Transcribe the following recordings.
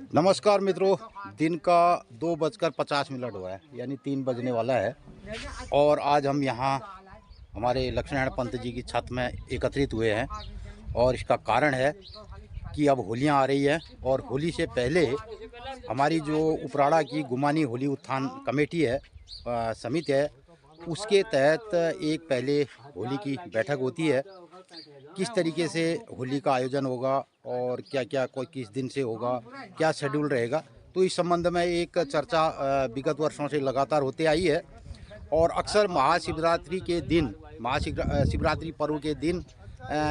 नमस्कार मित्रों, दिन का 2:50 हुआ है, यानी 3 बजने वाला है। और आज हम यहाँ हमारे लक्ष्मण पंत जी की छत में एकत्रित हुए हैं। और इसका कारण है कि अब होलियाँ आ रही है और होली से पहले हमारी जो उपराड़ा की गुमानी होली उत्थान कमेटी है, समिति है, उसके तहत एक पहले होली की बैठक होती है। किस तरीके से होली का आयोजन होगा और क्या क्या कोई किस दिन से होगा, क्या शेड्यूल रहेगा, तो इस संबंध में एक चर्चा विगत वर्षों से लगातार होते आई है। और अक्सर महाशिवरात्रि के दिन, शिवरात्रि पर्व के दिन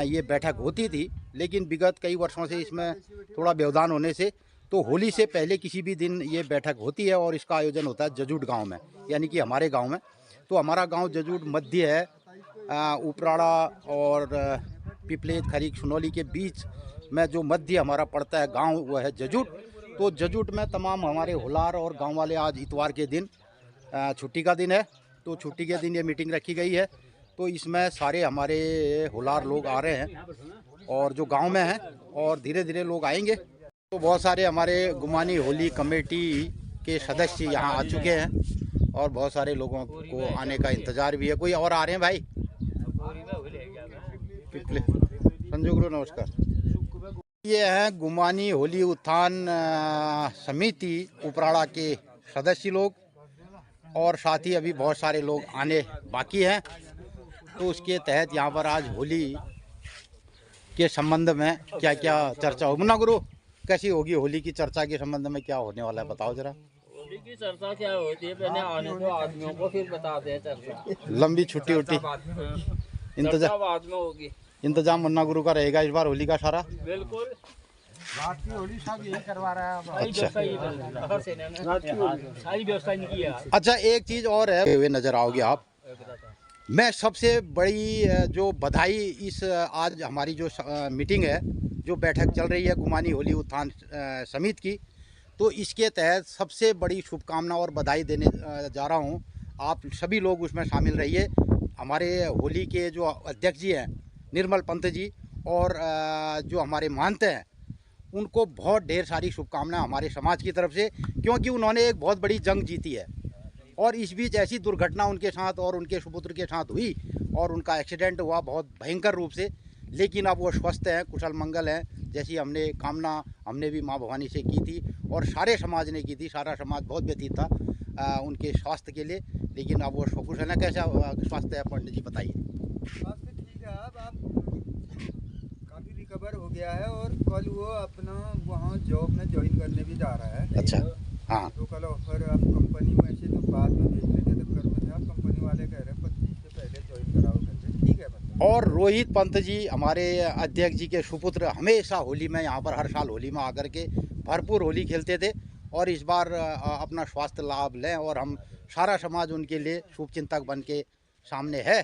ये बैठक होती थी, लेकिन विगत कई वर्षों से इसमें थोड़ा व्यवधान होने से तो होली से पहले किसी भी दिन ये बैठक होती है। और इसका आयोजन होता है जजूट गांव में, यानी कि हमारे गांव में। तो हमारा गांव जजूट मध्य है, उपराड़ा और पिपलेत खरीक सुनौली के बीच में जो मध्य हमारा पड़ता है गांव, वो है जजूट। तो जजूट में तमाम हमारे होलार और गांव वाले, आज इतवार के दिन छुट्टी का दिन है, तो छुट्टी के दिन ये मीटिंग रखी गई है। तो इसमें सारे हमारे होलार लोग आ रहे हैं और जो गांव में हैं, और धीरे धीरे लोग आएंगे। तो बहुत सारे हमारे गुमानी होली कमेटी के सदस्य यहाँ आ चुके हैं और बहुत सारे लोगों को आने का इंतज़ार भी है। कोई और आ रहे हैं भाई? संजू गुरु नमस्कार। ये हैं गुमानी होली उत्थान समिति उपराड़ा के सदस्य लोग, और साथ ही अभी बहुत सारे लोग आने बाकी हैं। तो उसके तहत यहाँ पर आज होली के संबंध में क्या क्या चर्चा हो। मुन्ना गुरु, कैसी होगी होली की चर्चा के संबंध में, क्या होने वाला है बताओ जरा। होली की चर्चा क्या होती है, पहले आने दो आदमियों को, फिर बताते हैं चर्चा। लंबी छुट्टी उट्टी इंतजाम बाद में होगी। इंतजाम मुन्ना गुरु का रहेगा इस बार होली का सारा। बिल्कुल, रात की होली सब यही करवा रहा है। अच्छा, सारी व्यवस्था इनकी है। अच्छा, एक चीज़ और है, वे नज़र आओगे आप। मैं सबसे बड़ी जो बधाई इस आज हमारी जो मीटिंग है, जो बैठक चल रही है गुमानी होली उत्थान समिति की, तो इसके तहत सबसे बड़ी शुभकामना और बधाई देने जा रहा हूँ। आप सभी लोग उसमें शामिल रहिए। हमारे होली के जो अध्यक्ष जी हैं निर्मल पंत जी, और जो हमारे महंत हैं, उनको बहुत ढेर सारी शुभकामनाएं हमारे समाज की तरफ से, क्योंकि उन्होंने एक बहुत बड़ी जंग जीती है। और इस बीच ऐसी दुर्घटना उनके साथ और उनके सुपुत्र के साथ हुई और उनका एक्सीडेंट हुआ बहुत भयंकर रूप से, लेकिन अब वो स्वस्थ हैं, कुशल मंगल हैं। जैसी हमने कामना हमने भी माँ भवानी से की थी और सारे समाज ने की थी। सारा समाज बहुत व्यतीत था उनके स्वास्थ्य के लिए, लेकिन अब वो सकुशल है। कैसा स्वास्थ्य है पंडित जी, बताइए। स्वास्थ्य ठीक है, अब काफ़ी रिकवर हो गया है और कल वो अपना वहाँ जॉब में ज्वाइन करने भी जा रहा है। अच्छा, हाँ। तो कल ऑफर आप कंपनी में से तो बाद में भेजने के चक्कर में थे, आप कंपनी वाले कह रहे हैं 25 से पहले ज्वाइन कराओ करके। ठीक है मतलब। और रोहित पंत जी हमारे अध्यक्ष जी के सुपुत्र हमेशा होली में यहाँ पर हर साल होली में आकर के भरपूर होली खेलते थे, और इस बार अपना स्वास्थ्य लाभ लें, और हम सारा समाज उनके लिए शुभचिंतक बन के सामने है।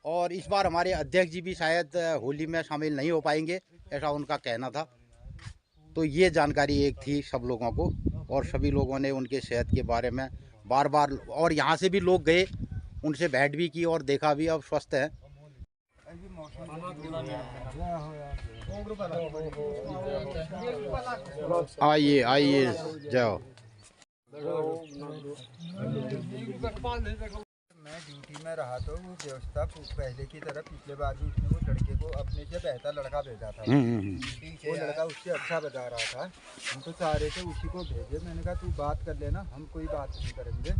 और इस बार हमारे अध्यक्ष जी भी शायद होली में शामिल नहीं हो पाएंगे, ऐसा उनका कहना था। तो ये जानकारी एक थी सब लोगों को, और सभी लोगों ने उनके सेहत के बारे में बार बार, और यहाँ से भी लोग गए, उनसे भेंट भी की और देखा भी, अब स्वस्थ है। आइए आइए, जाओ। मैं ड्यूटी में रहा तो वो व्यवस्था पहले की तरह पिछले बार भी उसने वो लड़के को अपने से बेहतर लड़का भेजा था। वो लड़का उससे अच्छा बता रहा था, हम तो चाह रहे थे उसी को भेजे। मैंने कहा तू बात कर लेना, हम कोई बात नहीं करेंगे।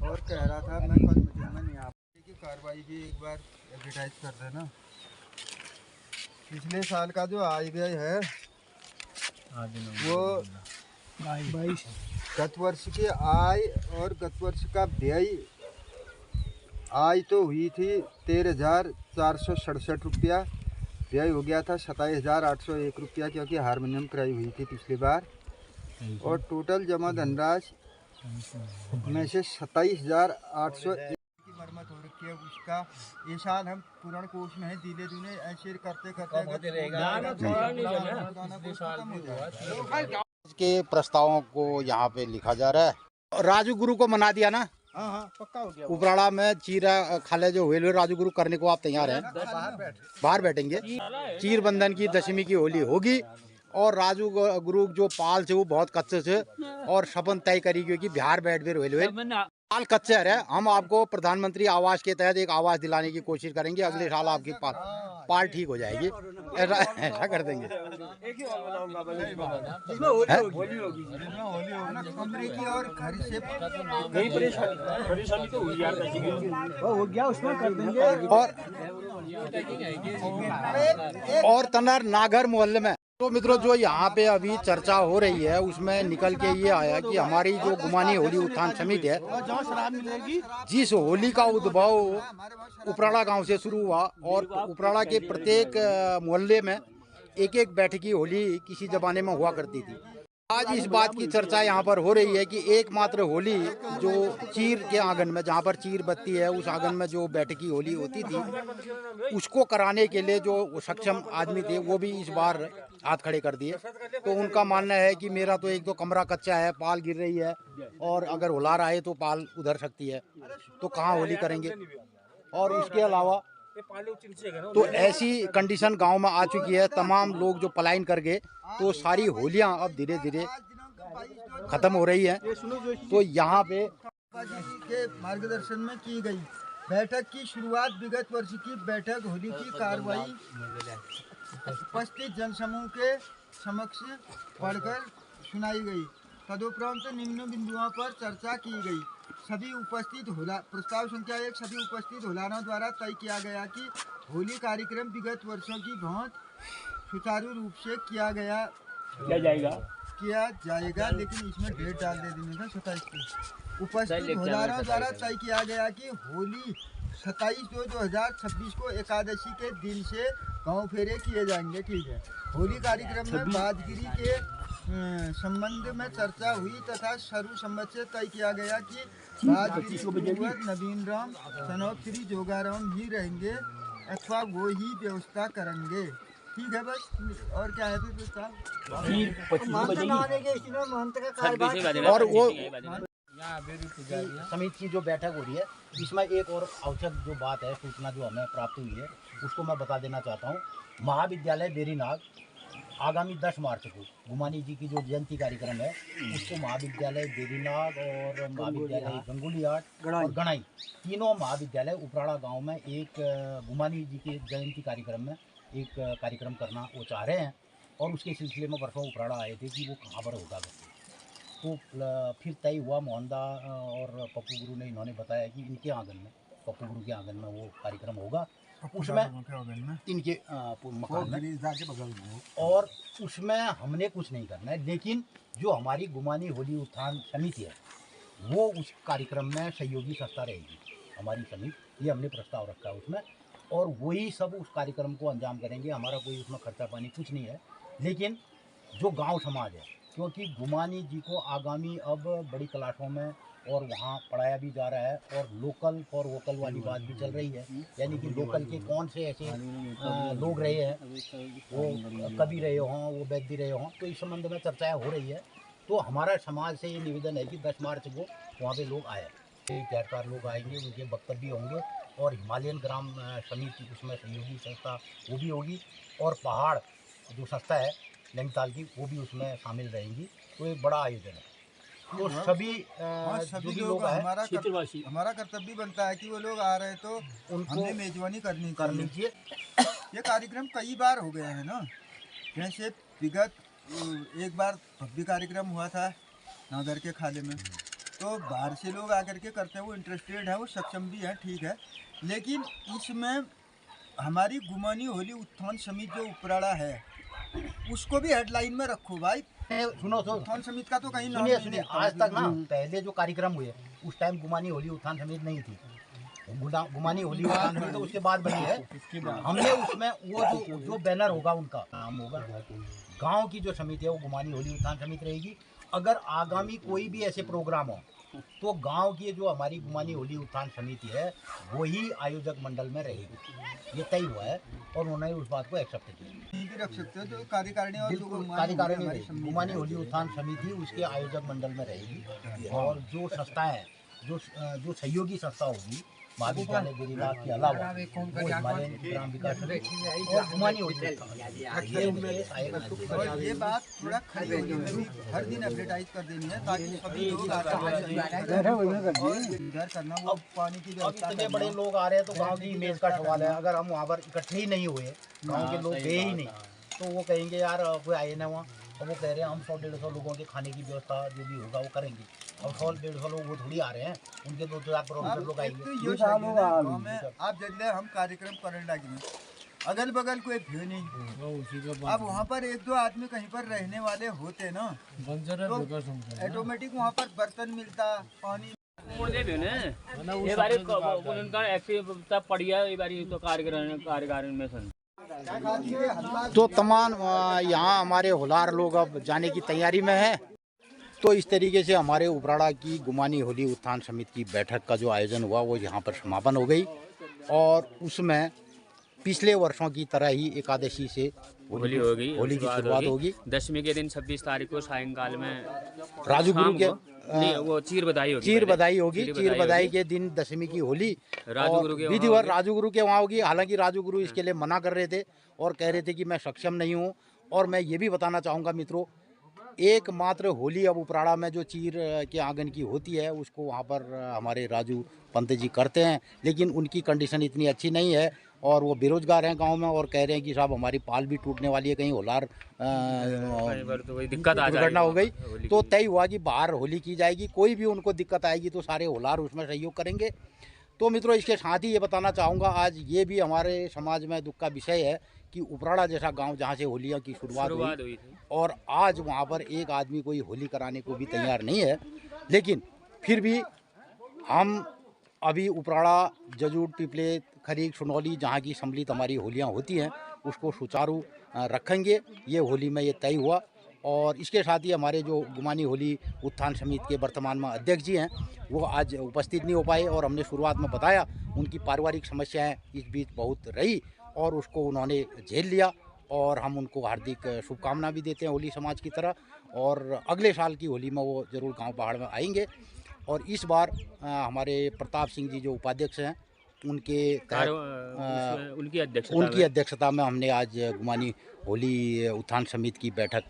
और कह रहा था मैं कल मीटिंग में नहीं आ पाई की कार्रवाई भी एक बार एडवर्टाइज कर देना। पिछले साल का जो आय व्यय है वो गत वर्ष की आय और गत वर्ष का व्यय, आय तो हुई थी 13,467 रुपया, व्यय हो गया था 27,801 रुपया, क्योंकि हारमोनियम क्रय हुई थी पिछली बार। और टोटल जमा धनराशि में से 27,801 की मरम्मत हो रखी है। उसका ये साल हम पूर्ण कोष में है, धीरे धीरे ऐसे करते के प्रस्तावों को यहाँ पे लिखा जा रहा है। राजू गुरु को मना दिया ना? हाँ पक्का हो गया। उपराड़ा में चीरा खाले जो हुए राजू गुरु करने को आप तैयार हैं? बाहर बैठेंगे। चीर बंधन की दशमी की होली होगी और राजू गुरु जो पाल से वो बहुत कच्चे से और सपन तय करी कि बिहार बैठ भी रोल पाल कच्चे है। हम आपको प्रधानमंत्री आवास के तहत एक आवास दिलाने की कोशिश करेंगे, अगले साल आपकी पाल ठीक हो जाएगी, ऐसा कर देंगे। कमरे की और घर से परेशानी तो हुई यार, हो गया उसमें कर देंगे। और तनर नागर मोहल्ले में तो मित्रों जो यहाँ पे अभी चर्चा हो रही है उसमें निकल के ये आया कि हमारी जो गुमानी होली उत्थान समिति है, जिस होली का उद्भव उपराड़ा गांव से शुरू हुआ और उपराड़ा के प्रत्येक मोहल्ले में एक एक बैठकी होली किसी जमाने में हुआ करती थी। आज इस बात की चर्चा यहाँ पर हो रही है कि एकमात्र होली जो चीर के आंगन में, जहाँ पर चीर बत्ती है उस आंगन में जो बैठकी होली होती थी, उसको कराने के लिए जो सक्षम आदमी थे वो भी इस बार हाथ खड़े कर दिए। तो उनका मानना है कि मेरा तो एक तो कमरा कच्चा है, पाल गिर रही है और अगर हुलार आए तो पाल उधर सकती है, तो कहाँ होली करेंगे। और उसके अलावा तो ऐसी कंडीशन गांव में आ चुकी है, तमाम लोग जो पलायन कर गए, तो सारी होलियां अब धीरे धीरे खत्म हो रही हैं। तो यहाँ पे के मार्गदर्शन में की गई बैठक की शुरुआत विगत वर्ष की बैठक होली की कार्रवाई उपस्थित जनसमूह के समक्ष पढ़कर सुनाई गई। तदुपरांत निम्न बिंदुओं पर चर्चा की गई। सभी उपस्थित प्रस्ताव संख्या 1 सभी उपस्थित होलारों द्वारा तय किया गया कि होली कार्यक्रम विगत वर्षों की भांति सुचारू रूप से किया जाएगा, लेकिन इसमें डेट डाल दे देने का 27 की। उपस्थित होलारों द्वारा तय किया गया कि होली 27/2/2026 को एकादशी के दिन से गांव फेरे किए जाएंगे। ठीक है। होली कार्यक्रम में बाजगिरी के संबंध में चर्चा हुई तथा सर्वसम्मत से तय किया गया कि बाजगिरी नवीन राम सनौप श्री जोगाराम ही रहेंगे अथवा वो ही व्यवस्था करेंगे। ठीक है, बस और क्या है फिर प्रस्ताव। और वो समिति की जो बैठक हो रही है इसमें एक और आवश्यक जो बात है, सूचना जो हमें प्राप्त हुई है उसको मैं बता देना चाहता हूँ। महाविद्यालय बेरीनाग आगामी 10 मार्च को गुमानी जी की जो जयंती कार्यक्रम है उसको महाविद्यालय बेरीनाग और महाविद्यालय गंगुलियाट और गणाई तीनों महाविद्यालय उपराड़ा गांव में एक गुमानी जी के जयंती कार्यक्रम में एक कार्यक्रम करना वो चाह रहे हैं। और उसके सिलसिले में परसों उपराड़ा आए थे कि वो कहाँ पर होगा। तो फिर तय हुआ, मोहनदा और पप्पू गुरु ने इन्होंने बताया कि इनके आंगन में, पप्पू गुरु के आंगन में वो कार्यक्रम होगा, उसमें इनके मकान में, और उसमें हमने कुछ नहीं करना है। लेकिन जो हमारी गुमानी होली उत्थान समिति है वो उस कार्यक्रम में सहयोगी संस्था रहेगी हमारी समिति, ये हमने प्रस्ताव रखा है उसमें, और वही सब उस कार्यक्रम को अंजाम करेंगे। हमारा कोई उसमें खर्चा पानी कुछ नहीं है। लेकिन जो गांव समाज है, क्योंकि गुमानी जी को आगामी अब बड़ी क्लासों में और वहाँ पढ़ाया भी जा रहा है और लोकल फॉर वोकल वाली बात भी चल रही है, यानी कि लोकल के कौन से ऐसे लोग रहे हैं, वो कभी रहे हों, वो वैद्य रहे हों, तो इस संबंध में चर्चाएं हो रही है। तो हमारा समाज से ये निवेदन है कि 10 मार्च को वहाँ पे लोग आए, जानकार लोग आएंगे, उनके वक्तव्य होंगे और हिमालयन ग्राम समिति उसमें सहयोगी संस्था वो भी होगी और पहाड़ जो संस्था है नैनीताल की वो भी उसमें शामिल रहेंगी। तो एक बड़ा आयोजन है। तो सभी लोग हमारा कर्तव्य बनता है कि वो लोग आ रहे हैं तो उनको मेजबानी करनी चाहिए। ये कार्यक्रम कई बार हो गए हैं ना, जैसे विगत एक बार भव्य कार्यक्रम हुआ था नागर के खाले में, तो बाहर से लोग आकर के करते हैं, वो इंटरेस्टेड है, वो सक्षम भी है, ठीक है। लेकिन इसमें हमारी गुमानी होली उत्थान समिति जो उपराड़ा है उसको भी हेडलाइन में रखो भाई। सुनो उत्थान समिति का तो कहीं नाम नहीं। आज तक ना पहले जो कार्यक्रम हुए उस टाइम गुमानी होली उत्थान समिति नहीं थी, गुमानी होली उत्थान समिति तो उसके बाद बनी है। हमने उसमें वो जो बैनर होगा उनका नाम होगा, गांव की जो समिति है वो गुमानी होली उत्थान समिति रहेगी। अगर आगामी कोई भी ऐसे प्रोग्राम हो तो गांव की जो हमारी गुमानी होली उत्थान समिति है वही आयोजक मंडल में रहेगी, ये तय हुआ है और उन्होंने उस बात को एक्सेप्ट किया। रख सकते हो जो कार्यकारिणी और कार्यकारिणी गुमानी होली उत्थान समिति उसके आयोजक मंडल में रहेगी और जो संस्थाएं जो सहयोगी संस्था होगी महावीर जाने गिरिनाथ के अलावा वो हिमालयन ग्राम विकास समिति और गुमानी होली ये उनके सहायक आदमी। और ये बात थोड़ा खड़ी होगी, हर दिन अपडेटाइज कर देनी है ताकि सभी लोग इधर करना वो पानी की व्यवस्था। इतने बड़े लोग आ रहे हैं तो गांव की इमेज का सवाल है। अगर हम वहाँ पर इकट्ठे ही नहीं हुए, गांव के लोग गए ही नहीं, तो वो कहेंगे यार कोई आए ना वहाँ। और वो कह रहे हैं हम 100-150 लोगों के खाने की व्यवस्था जो भी होगा वो करेंगे। अब 100-150 लोग वो थोड़ी आ रहे हैं, उनके 2-4 प्रोफेसर लोग आएंगे। आप जल्दी हम कार्यक्रम करने लगे, अगल बगल कोई भ्यू नहीं। अब वहाँ पर 1-2 आदमी कहीं पर रहने वाले होते ना तो ऑटोमेटिक वहाँ पर बर्तन मिलता, पानी ये बारी उनका एक्टिव पड़िया ये बारी तो कार्यकारण में सन। तो तमाम यहाँ हमारे होलार लोग अब जाने की तैयारी में है। तो इस तरीके से हमारे उपराड़ा की गुमानी होली उत्थान समिति की बैठक का जो आयोजन हुआ वो यहाँ पर समापन हो गई। और उसमें पिछले वर्षों की तरह ही एकादशी से होली होगी, होली की शुरुआत होगी। 10वीं के दिन 26 तारीख को सायंकाल में राजू गुरु के वो चीर बधाई होगी। चीर बधाई के दिन 10वीं की होली राजू गुरु के विधिवत राजू गुरु के वहाँ होगी। हालांकि राजू गुरु इसके लिए मना कर रहे थे और कह रहे थे कि मैं सक्षम नहीं हूँ। और मैं ये भी बताना चाहूँगा मित्रों, एकमात्र होली अब उपराड़ा में जो चीर के आंगन की होती है उसको वहाँ पर हमारे राजू पंत जी करते हैं। लेकिन उनकी कंडीशन इतनी अच्छी नहीं है और वो बेरोजगार हैं गांव में और कह रहे हैं कि साहब हमारी पाल भी टूटने वाली है, कहीं होलार दुर्घटना हो गई तो तय हुआ कि बाहर होली की जाएगी। कोई भी उनको दिक्कत आएगी तो सारे होलार उसमें सहयोग करेंगे। तो मित्रों इसके साथ ही ये बताना चाहूँगा आज ये भी हमारे समाज में दुख का विषय है कि उपराड़ा जैसा गांव जहां से होलियों की शुरुआत हुई और आज वहां पर एक आदमी कोई होली कराने को भी तैयार नहीं है। लेकिन फिर भी हम अभी उपराड़ा, जजूर, पिपले, खरीक, सुनौली जहां की सम्मिलित हमारी होलियां होती हैं उसको सुचारू रखेंगे। ये होली में ये तय हुआ। और इसके साथ ही हमारे जो गुमानी होली उत्थान समिति के वर्तमान में अध्यक्ष जी हैं वो आज उपस्थित नहीं हो पाए और हमने शुरुआत में बताया उनकी पारिवारिक समस्याएं इस बीच बहुत रही और उसको उन्होंने झेल लिया। और हम उनको हार्दिक शुभकामना भी देते हैं होली समाज की तरह। और अगले साल की होली में वो ज़रूर गांव पहाड़ में आएंगे। और इस बार हमारे प्रताप सिंह जी जो उपाध्यक्ष हैं उनके उनकी अध्यक्षता में हमने आज गुमानी होली उत्थान समिति की बैठक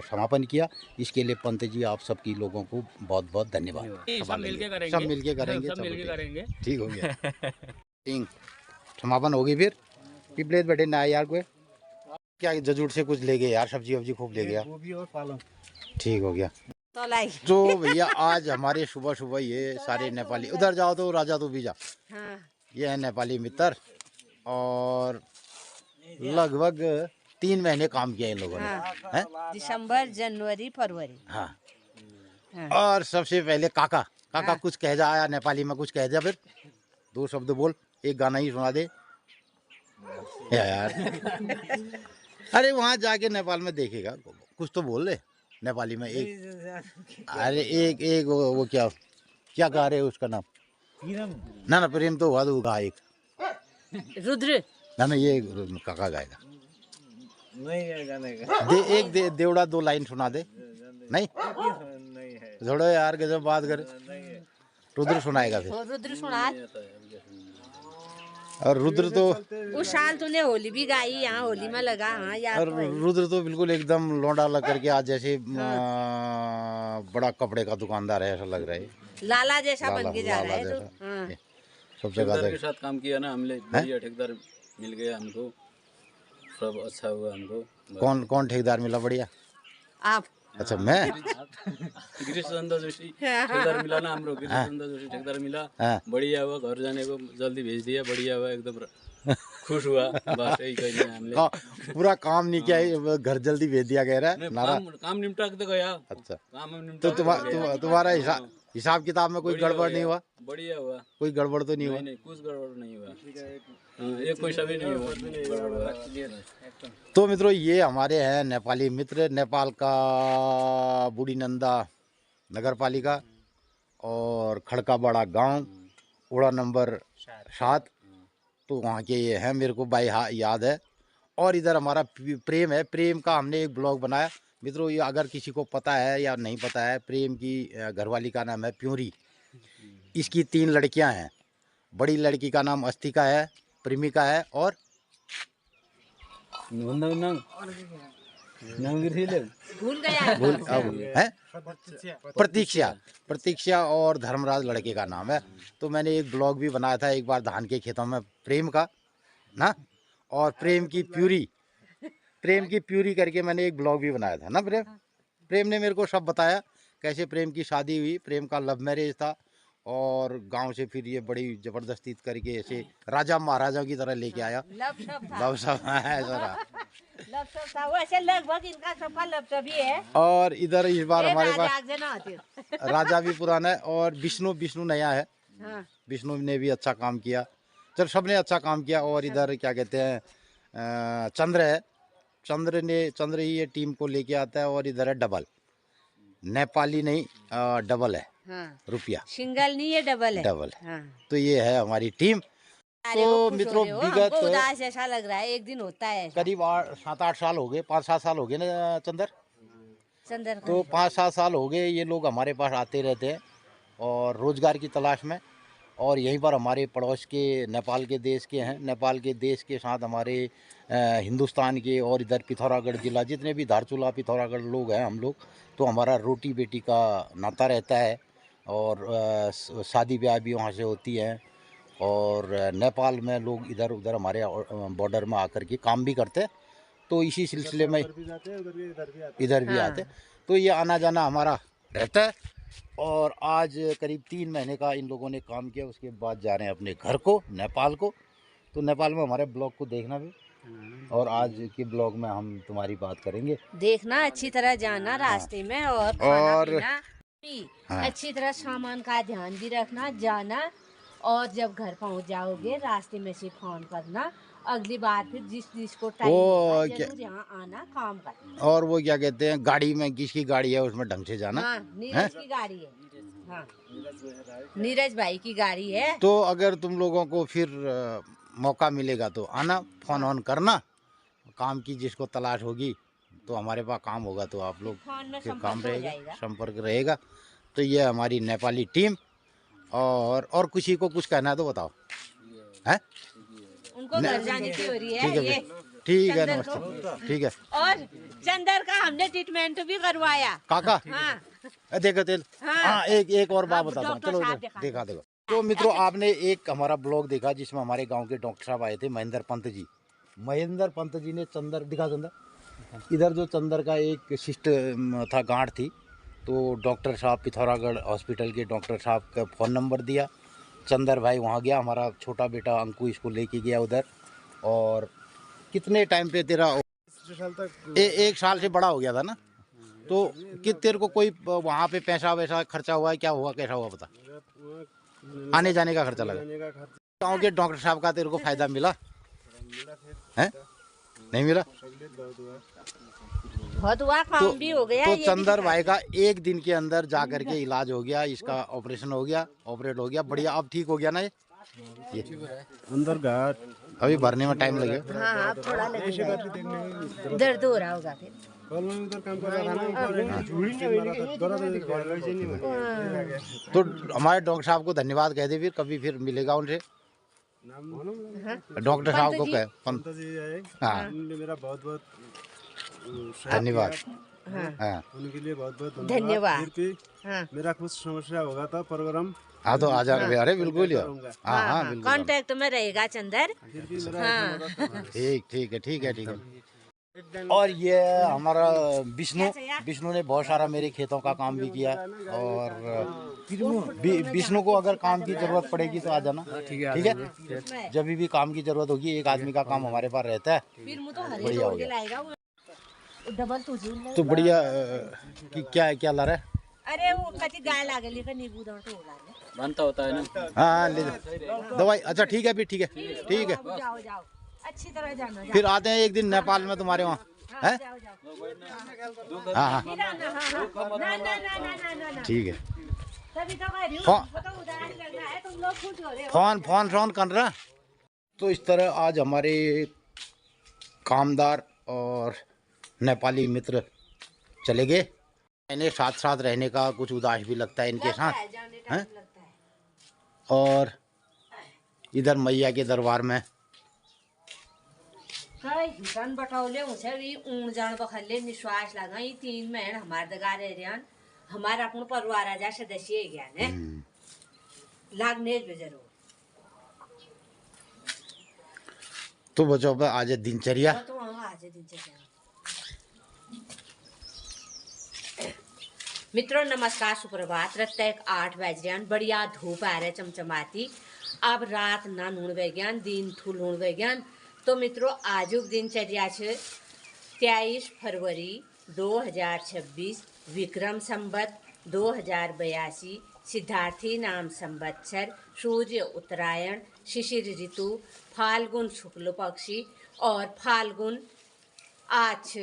समापन किया। इसके लिए पंत जी आप सबकी लोगों को बहुत बहुत धन्यवाद। सब मिलके करेंगे। ठीक हो गया। ठीक समापन होगी। फिर पिपलेट बैठे ना यार कोई क्या जजूर से कुछ ले गए यार, सब्जी वब्जी खूब ले गया। ठीक हो गया। तो भैया आज हमारे सुबह सुबह ये सारे नेपाली, उधर जाओ तो राजा तो भी जा। हाँ। ये है नेपाली मित्र और लगभग 3 महीने काम किया इन लोगों ने। हाँ। दिसंबर, जनवरी, फरवरी। हाँ। और सबसे पहले काका हाँ। कुछ कह जा आया नेपाली में, कुछ कह जा, फिर 2 शब्द बोल, एक गाना ही सुना दे यार। अरे वहाँ जाके नेपाल में देखेगा, कुछ तो बोल रहे नेपाली में। एक अरे एक वो क्या गा रहे उसका नाम? ना प्रेम तो हुआ तो गा एक रुद्र। ना ये काका गाएगा। एक देवड़ा 2 लाइन सुना दे। नहीं जोड़ो यार गजब बात करे। रुद्र सुनाएगा फिर। रुद्र सुना। और रुद्र तो उस साल तूने होली भी गाई यहाँ होली में लगा। हाँ यार। और रुद्र तो बिल्कुल एकदम लौंडा लग करके आज जैसे बड़ा कपड़े का दुकानदार है ऐसा लग रहा है। लाला जैसा बन के जा रहा है तो। हाँ। सब जगह के साथ काम किया ना हमने, बढ़िया ठेकेदार मिल गया हमको, सब अच्छा हुआ हमको। कौन ठेकेदार मिला बढ़िया? आप। अच्छा मैं गिरीश चंद्र जोशी ठेकेदार मिला ना हमको। गिरीश चंद्र जोशी ठेकेदार मिला, बढ़िया हुआ। घर जाने को जल्दी भेज दिया, बढ़िया हुआ, एकदम खुश हुआ। बस यही कहना है हमने। पूरा काम नहीं किया, घर जल्दी भेज दिया कह रहा है। काम निपटा के गया। अच्छा काम तो तुम्हारा हिसाब किताब में कोई गड़बड़ नहीं हुआ? बढ़िया हुआ। कोई गड़बड़ तो नहीं हुआ? नहीं, कुछ गड़बड़ नहीं हुआ। ये कोई सभी नहीं हुआ। तो मित्रों ये हमारे हैं नेपाली मित्र, नेपाल का बूढ़ी नंदा नगर पालिका और खड़का बड़ा गांव, उड़ा नंबर 7। तो वहाँ के ये हैं, मेरे को भाई याद है। और इधर हमारा प्रेम है। प्रेम का हमने एक ब्लॉग बनाया मित्रों। ये अगर किसी को पता है या नहीं पता है, प्रेम की घरवाली का नाम है प्यूरी। इसकी 3 लड़कियां हैं बड़ी लड़की का नाम अस्तिका है, प्रेमिका है, और भूल गया है प्रतीक्षा और धर्मराज लड़के का नाम है। तो मैंने एक ब्लॉग भी बनाया था एक बार धान के खेतों में प्रेम का ना, और प्रेम की प्यूरी करके मैंने एक ब्लॉग भी बनाया था ना। प्रेम ने मेरे को सब बताया कैसे प्रेम की शादी हुई। प्रेम का लव मैरिज था और गांव से फिर ये बड़ी जबरदस्ती करके ऐसे राजा महाराजा की तरह लेके आया। लव सब है जरा, वैसे लगभग इनका सबका लव ही है। और इधर इस बार हमारे पास राजा भी पुराना है और विष्णु नया है। हाँ। विष्णु ने भी अच्छा काम किया, चल सबने अच्छा काम किया। और इधर क्या कहते हैं चंद्र है, चंद्र ही ये टीम को लेके आता है। और इधर है डबल, नेपाली नहीं डबल है। हाँ। रुपया सिंगल नहीं है, डबल है। डबल है। हाँ। तो ये है हमारी टीम। तो मित्रों विगत उदास ऐसा लग रहा है, एक दिन होता है करीब 7-8 साल हो गए, 5-7 साल हो गए ना चंद्र। तो 5-7 साल हो गए ये लोग हमारे पास आते रहते हैं और रोजगार की तलाश में। और यहीं पर हमारे पड़ोस के नेपाल के देश के हैं, नेपाल के देश के साथ हमारे हिंदुस्तान के और इधर पिथौरागढ़ जिला जितने भी धारचूला पिथौरागढ़ लोग हैं हम लोग, तो हमारा रोटी बेटी का नाता रहता है। और शादी ब्याह भी वहाँ से होती है। और नेपाल में लोग इधर उधर हमारे बॉर्डर में आकर के काम भी करते हैं। तो इसी सिलसिले में इधर भी आते। तो ये आना जाना हमारा रहता है। और आज करीब 3 महीने का इन लोगों ने काम किया, उसके बाद जा रहे हैं अपने घर को, नेपाल को। तो नेपाल में हमारे ब्लॉग को देखना भी, और आज के ब्लॉग में हम तुम्हारी बात करेंगे। देखना, अच्छी तरह जाना रास्ते में, और खाना पीना भी अच्छी तरह, सामान का ध्यान भी रखना, जाना। और जब घर पहुंच जाओगे रास्ते में से फोन करना, अगली बार फिर जिसको टाइम जरूर यहाँ आना, काम करना। और वो क्या कहते हैं गाड़ी में, किसकी गाड़ी है उसमें ढंग से जाना। हाँ, नीरज की गाड़ी है। हाँ, नीरज भाई की गाड़ी है। तो अगर तुम लोगों को फिर मौका मिलेगा तो आना, फोन ऑन करना। काम की जिसको तलाश होगी तो हमारे पास काम होगा तो आप लोग फिर काम रहेगा, संपर्क रहेगा। तो ये हमारी नेपाली टीम। और किसी को कुछ कहना है तो बताओ। है उनको घर जाने की हो रही है। ठीक है नमस्ते। ठीक है। और चंदर का हमने ट्रीटमेंट भी करवाया काका। हाँ। देखो तेल। हाँ, एक और बात बताता हूँ। चलो देखा। तो मित्रों आपने एक हमारा ब्लॉग देखा जिसमें हमारे गांव के डॉक्टर साहब आए थे, महेंद्र पंत जी ने चंदर दिखा। चंदर इधर जो चंदर का एक शिष्ट था, गांठ थी, तो डॉक्टर साहब पिथौरागढ़ हॉस्पिटल के डॉक्टर साहब का फ़ोन नंबर दिया। चंदर भाई वहाँ गया, हमारा छोटा बेटा अंकु इसको लेके गया उधर। और कितने टाइम पे तेरा 1 साल से बड़ा हो गया था ना, तो कि तेरे को कोई वहाँ पे पैसा वैसा खर्चा हुआ है, क्या हुआ, कैसा हुआ बता। आने जाने का खर्चा लगा। गाँव के डॉक्टर साहब का तेरे को फायदा मिला है? नहीं मिला? बहुत हुआ, काम भी हो गया। तो चंदर भाई का 1 दिन के अंदर जा करके इलाज हो गया, इसका ऑपरेशन हो गया, ऑपरेट हो गया, बढ़िया। अब ठीक हो गया ना ये अंदर घाट अभी भरने में टाइम लगेगा। हाँ, थोड़ा लगेगा, दर्द हो रहा होगा फिर। तो हमारे डॉक्टर साहब को धन्यवाद कह दे, फिर कभी फिर मिलेगा उनसे। डॉक्टर साहब को कहे पंत जी। हाँ, मेरा बहुत बहुत धन्यवाद। हाँ, उनके लिए बहुत बहुत धन्यवाद। हाँ। मेरा कुछ समस्या होगा तो प्रोग्राम। हाँ तो आ जा। अरे बिल्कुल। हाँ बिल्कुल, कांटेक्ट में रहेगा चंदर। हाँ, ठीक है। और ये हमारा विष्णु ने बहुत सारा मेरे खेतों का काम भी किया। और विष्णु को अगर काम की जरूरत पड़ेगी तो आ जाना। ठीक है, जब भी काम की जरूरत होगी, एक आदमी का काम हमारे पास रहता है। बढ़िया हो गया। तो बढ़िया कि क्या ला रहा है? अरे वो कति गाय लागली का नींबू दौड़ तो होला रे, बनता होता है ना। हाँ ले दवाई। अच्छा ठीक है, फिर ठीक है। जाओ अच्छी तरह जाना। फिर आते हैं एक दिन नेपाल में तुम्हारे वहाँ है। हाँ ठीक है। फोन कर रहा। तो इस तरह आज हमारे कामदार और नेपाली मित्र चले गए। इन्हें साथ रहने का कुछ उदास भी लगता है इनके साथ हैं। और इधर मैया के दरबार में हिटन बटौले भी ऊन जान बखले निश्वास लगा। ये 3 महीने हमारे दगा रह रहे हमारा अपन परिवार आजा सदस्य ज्ञान है लागने जरूर। तो बच्चों पर आज दिनचर्या तो आज दिनचर्या मित्रों नमस्कार सुप्रभात। रत्तक 8 बज रहे बढ़िया धूप आ रहे चमचमाती। अब रात ना नूण वैज्ञान दिन थूल नूण वैज्ञान। तो मित्रों आजुक दिनचर्या है 23 फरवरी 2026 विक्रम संवत 2082 सिद्धार्थी नाम संवत्सर सूर्य उत्तरायण शिशिर ऋतु फाल्गुन शुक्ल पक्षी और फाल्गुन आज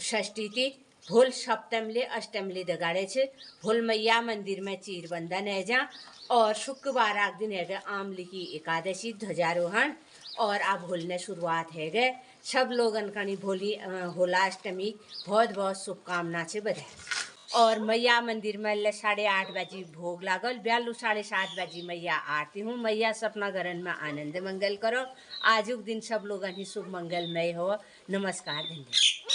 षष्ठी तिथि भोल सप्तमले अष्टमले दगाड़े छे। भोल मैया मंदिर में चीर बंधन है जा और शुक्रवार आग दिन है आमली की एकादशी ध्वजारोहण और अब भोल ने शुरुआत है गए। सब लोगन कनी भोली होलाष्टमी बहुत बहुत शुभकामना से बधाई। और मैया मंदिर में 8:30 बजे भोग लागल ब्यालू 7:30 बजे मैया आरती हूँ। मैया सपना घरन में आनंद मंगल करो। आजुक दिन सब लोगन ही शुभ मंगलमय हो। नमस्कार धन्यवाद।